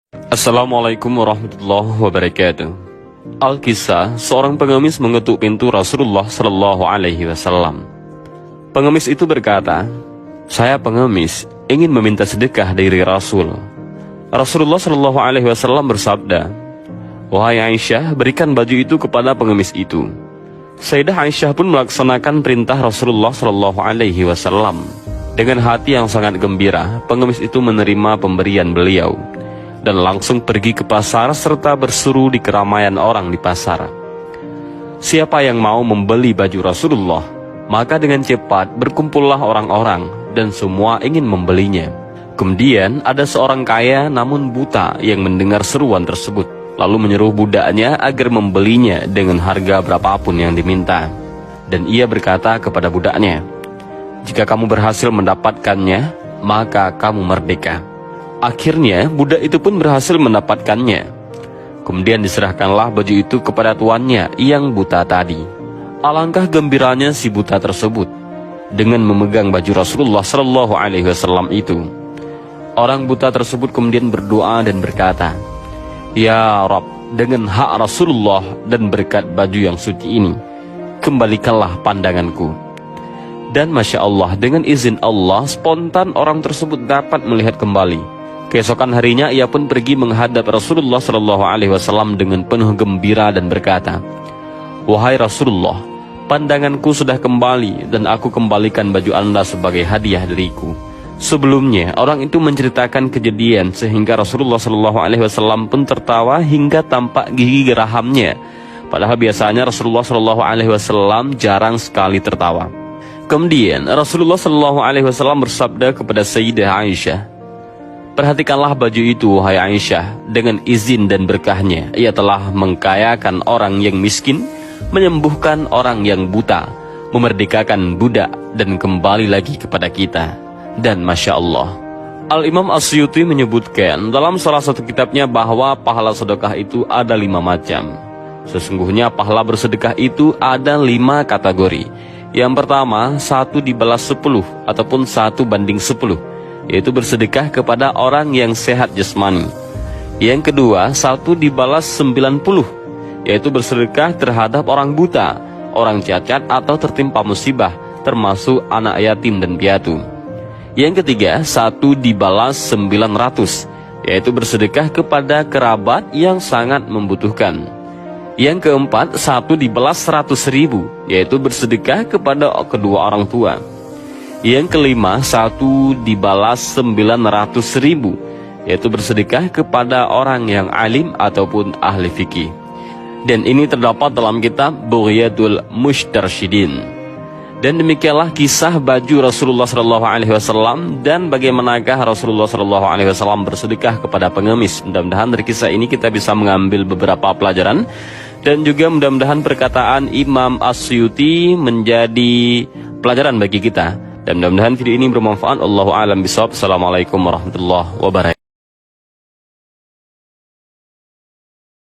Assalamualaikum warahmatullahi wabarakatuh. Al-Kisah, seorang pengemis mengetuk pintu Rasulullah Shallallahu Alaihi Wasallam. Pengemis itu berkata, "Saya pengemis, ingin meminta sedekah dari Rasul." Rasulullah Shallallahu Alaihi Wasallam bersabda, "Wahai Aisyah, berikan baju itu kepada pengemis itu." Sayyidah Aisyah pun melaksanakan perintah Rasulullah Shallallahu Alaihi Wasallam. Dengan hati yang sangat gembira, pengemis itu menerima pemberian beliau dan langsung pergi ke pasar serta berseru di keramaian orang di pasar. Siapa yang mau membeli baju Rasulullah, maka dengan cepat berkumpullah orang-orang dan semua ingin membelinya. Kemudian ada seorang kaya namun buta yang mendengar seruan tersebut, lalu menyuruh budaknya agar membelinya dengan harga berapapun yang diminta. Dan ia berkata kepada budaknya, "Jika kamu berhasil mendapatkannya, maka kamu merdeka." Akhirnya budak itu pun berhasil mendapatkannya. Kemudian diserahkanlah baju itu kepada tuannya yang buta tadi. Alangkah gembiranya si buta tersebut dengan memegang baju Rasulullah Shallallahu Alaihi Wasallam itu. Orang buta tersebut kemudian berdoa dan berkata, "Ya Rabb, dengan hak Rasulullah dan berkat baju yang suci ini, kembalikanlah pandanganku." Dan Masya Allah, dengan izin Allah, spontan orang tersebut dapat melihat kembali. Keesokan harinya ia pun pergi menghadap Rasulullah Shallallahu Alaihi Wasallam dengan penuh gembira dan berkata, "Wahai Rasulullah, pandanganku sudah kembali dan aku kembalikan baju Anda sebagai hadiah dariku." Sebelumnya orang itu menceritakan kejadian sehingga Rasulullah Shallallahu Alaihi Wasallam pun tertawa hingga tampak gigi gerahamnya. Padahal biasanya Rasulullah Shallallahu Alaihi Wasallam jarang sekali tertawa. Kemudian Rasulullah Shallallahu Alaihi Wasallam bersabda kepada Sayyidah Aisyah, "Perhatikanlah baju itu, wahai Aisyah, dengan izin dan berkahnya ia telah mengkayakan orang yang miskin, menyembuhkan orang yang buta, memerdekakan budak, dan kembali lagi kepada kita." Dan Masya Allah, Al-Imam As-Suyuti menyebutkan dalam salah satu kitabnya bahwa pahala sedekah itu ada 5 macam. Sesungguhnya pahala bersedekah itu ada 5 kategori. Yang pertama, 1 dibalas 10 ataupun 1 banding 10, yaitu bersedekah kepada orang yang sehat jasmani. Yang kedua, 1 dibalas 90, yaitu bersedekah terhadap orang buta, orang cacat atau tertimpa musibah, termasuk anak yatim dan piatu. Yang ketiga, 1 dibalas 900, yaitu bersedekah kepada kerabat yang sangat membutuhkan. Yang keempat, 1 dibalas 100.000, yaitu bersedekah kepada kedua orang tua. Yang kelima, 1 dibalas 900.000, yaitu bersedekah kepada orang yang alim ataupun ahli fikih. Dan ini terdapat dalam kitab Bughyatul Mustarsyidin. Dan demikianlah kisah baju Rasulullah Shallallahu Alaihi Wasallam dan bagaimanakah Rasulullah Shallallahu Alaihi Wasallam bersedekah kepada pengemis. Mudah-mudahan dari kisah ini kita bisa mengambil beberapa pelajaran. Dan juga mudah-mudahan perkataan Imam As-Suyuti menjadi pelajaran bagi kita. Dan mudah-mudahan video ini bermanfaat. Allahu a'lam bishawab. Assalamualaikum warahmatullahi wabarakatuh.